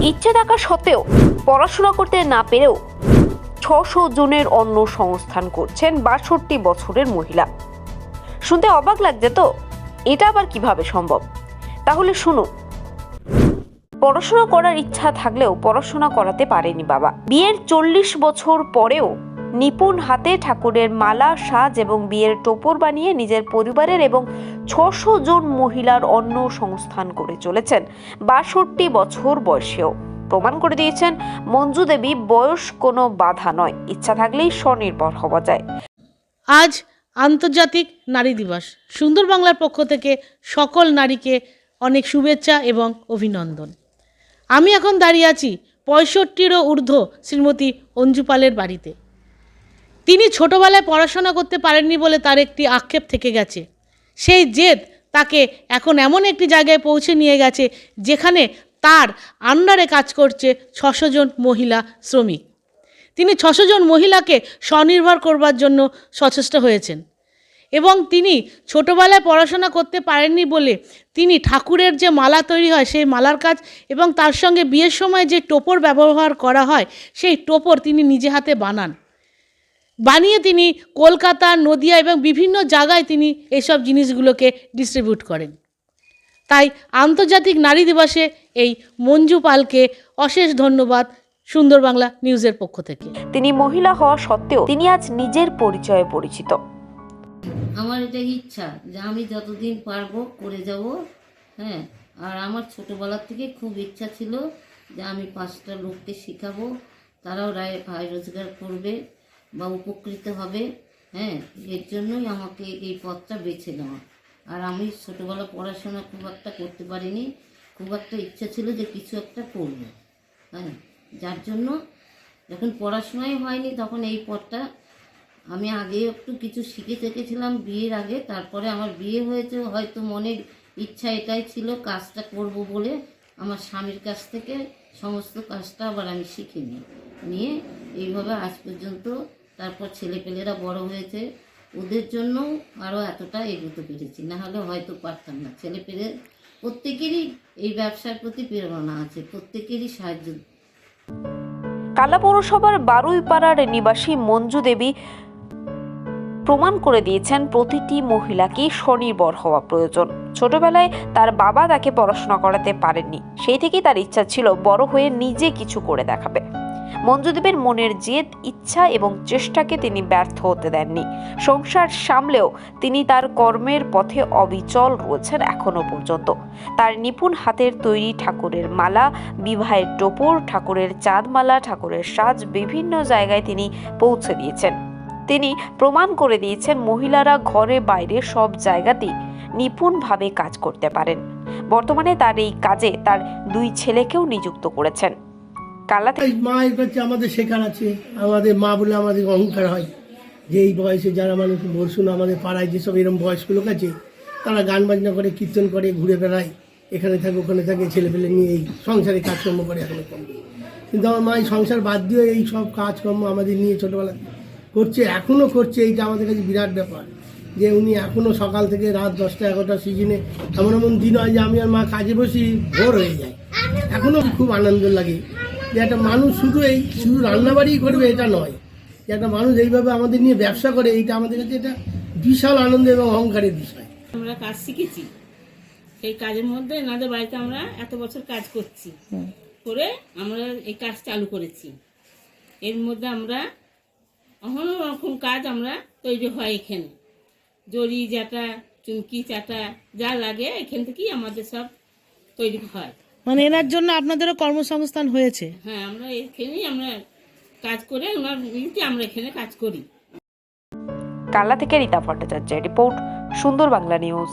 ইচ্ছে থাকা সত্ত্বেও পড়াশোনা করতে না পেরেও ৬০০ জনের অন্ন সংস্থান করছেন ৬২ বছরের মহিলা। শুনতে অবাক লাগছে তো, এটা আবার কিভাবে সম্ভব? তাহলে শুনুন। পড়াশোনা করার ইচ্ছা থাকলেও পড়াশোনা করাতে পারেনি বাবা। বিয়ের ৪০ বছর পরেও নিপুণ হাতে ঠাকুরের মালা, সাজ এবং বিয়ের টোপর বানিয়ে নিজের পরিবারের এবং ৬০০ জন মহিলার অন্ন সংস্থান করে চলেছেন ৬২ বছর বয়সেও। প্রমাণ করে দিয়েছেন মঞ্জু দেবী, বয়স কোনো বাধা নয়, ইচ্ছা থাকলেই স্বনির্ভর হওয়া যায়। আজ আন্তর্জাতিক নারী দিবস। সুন্দর বাংলার পক্ষ থেকে সকল নারীকে অনেক শুভেচ্ছা এবং অভিনন্দন। আমি এখন দাঁড়িয়ে আছি ৬৫-রও ঊর্ধ্ব শ্রীমতী অঞ্জু পালের বাড়িতে। তিনি ছোটোবেলায় পড়াশোনা করতে পারেননি বলে তার একটি আক্ষেপ থেকে গেছে। সেই জেদ তাকে এখন এমন একটি জায়গায় পৌঁছে নিয়ে গেছে যেখানে তার আন্ডারে কাজ করছে ৬০০ জন মহিলা শ্রমিক। তিনি ৬০০ জন মহিলাকে স্বনির্ভর করবার জন্য সচেষ্ট হয়েছেন এবং তিনি ছোটোবেলায় পড়াশোনা করতে পারেননি বলে তিনি ঠাকুরের যে মালা তৈরি হয় সেই মালার কাজ এবং তার সঙ্গে বিয়ের সময় যে টোপর ব্যবহার করা হয় সেই টোপর তিনি নিজে হাতে বানিয়ে তিনি কলকাতা, নদিয়া এবং বিভিন্ন জায়গায় তিনি এইসব জিনিসগুলোকে ডিস্ট্রিবিউট করেন। তাই আন্তর্জাতিক নারী দিবসে এই মঞ্জু পালকে অশেষ ধন্যবাদ সুন্দর বাংলা নিউজের পক্ষ থেকে। তিনি মহিলা হওয়া সত্ত্বেও তিনি আজ নিজের পরিচয়ে পরিচিত। আমার এটা ইচ্ছা যে আমি যতদিন পারবো করে যাব। হ্যাঁ, আর আমার ছোটোবেলার থেকে খুব ইচ্ছা ছিল যে আমি 5টা লোককে শেখাবো, তারাও আয় রোজগার করবে বা উপকৃত হবে। হ্যাঁ, এর জন্যই আমাকে এই পথটা বেছে নেওয়া। আর আমি ছোটোবেলা পড়াশোনা খুব একটা করতে পারিনি, খুব একটা ইচ্ছা ছিল যে কিছু একটা করবো। হ্যাঁ, যার জন্য যখন পড়াশোনাই হয়নি তখন এই পথটা আমি আগে একটু কিছু শিখে চেখেছিলাম বিয়ের আগে। তারপরে আমার বিয়ে হয়েছে, হয়তো মনের ইচ্ছা এটাই ছিল কাজটা করব বলে আমার স্বামীর কাছ থেকে সমস্ত কাজটা আবার আমি শিখে নিয়ে এইভাবে আজ পর্যন্ত। তারপর ছেলেপেলেরা বড় হয়েছে, ওদের জন্য আরও এতটা এগোতে পেরেছি, না হলে হয়তো পারতাম না। ছেলেপেলে প্রত্যেকেরই এই ব্যবসার প্রতি প্রেরণা আছে, প্রত্যেকেরই সাহায্য। কালা পৌরসভার বারুইপাড়ার নিবাসী মঞ্জু দেবী প্রমাণ করে দিয়েছেন প্রতিটি মহিলাকে স্বনির্ভর হওয়া প্রয়োজন। ছোটবেলায় তার বাবা তাকে পড়াশোনা করাতে পারেননি, সেই থেকেই তার ইচ্ছা ছিল বড় হয়ে নিজে কিছু করে দেখাবে। মঞ্জু দেবীর মনের জেদ, ইচ্ছা এবং চেষ্টাকে তিনি ব্যর্থ হতে দেননি। সংসার সামলেও তিনি তার কর্মের পথে অবিচল রয়েছেন এখনো পর্যন্ত। তার নিপুণ হাতের তৈরি ঠাকুরের মালা, বিবাহের টোপর, ঠাকুরের চাঁদমালা, ঠাকুরের সাজ বিভিন্ন জায়গায় তিনি পৌঁছে দিয়েছেন। তিনি প্রমাণ করে দিয়েছেন মহিলারা ঘরে বাইরে সব জায়গাতেই নিপুণভাবে কাজ করতে পারেন। বর্তমানে তার এই কাজে তার 2 ছেলেকেও নিযুক্ত করেছেন। মায়ের কাছে আমাদের শেখার আছে, আমাদের মা বলে আমাদের অহংকার হয় যে এই বয়সে যারা মানুষ বলশুন আমাদের পাড়ায় যেসব এরকম বয়স্ক লোক আছে তারা গান বাজনা করে, কীর্তন করে, ঘুরে বেড়ায়, এখানে থাকে ওখানে থাকে, ছেলেপেলে নিয়ে এই সংসারে কাজকর্ম করে এখনো কম। কিন্তু আমার মা এই সংসার বাদ দিয়ে এই সব কাজকর্ম আমাদের নিয়ে ছোটোবেলা করছে, এখনও করছে। এইটা আমাদের কাছে বিরাট ব্যাপার যে উনি এখনও সকাল থেকে রাত 10টা 11টা সিজনে এমন এমন দিন হয় যে আমি আর মা কাজে বসি ভোর হয়ে যায়। এখনও খুব আনন্দ লাগে যে একটা মানুষ শুধু রান্নাবাড়ি করবে এটা নয়, যে একটা মানুষ এইভাবে আমাদের নিয়ে ব্যবসা করে, এইটা আমাদের কাছে এটা বিশাল আনন্দ এবং অহংকারের বিষয়। আমরা কাজ শিখেছি, সেই কাজের মধ্যে এনাদের বাড়িতে আমরা এত বছর কাজ করছি করে আমরা এই কাজ চালু করেছি। এর মধ্যে আমরা অনেক রকম কাজ আমরা তৈরি হয় এখানে, জড়ি জাটা, চুমকি চাটা যা লাগে এখান থেকেই আমাদের সব তৈরি হয়। মানে এনার জন্য আপনাদেরও কর্মসংস্থান হয়েছে? হ্যাঁ, আমরা এখানেই আমরা কাজ করে ওনার মিলতে আমরা এখানে কাজ করি। কালা থেকে রীতা ভট্টাচার্যের রিপোর্ট, সুন্দর বাংলা নিউজ।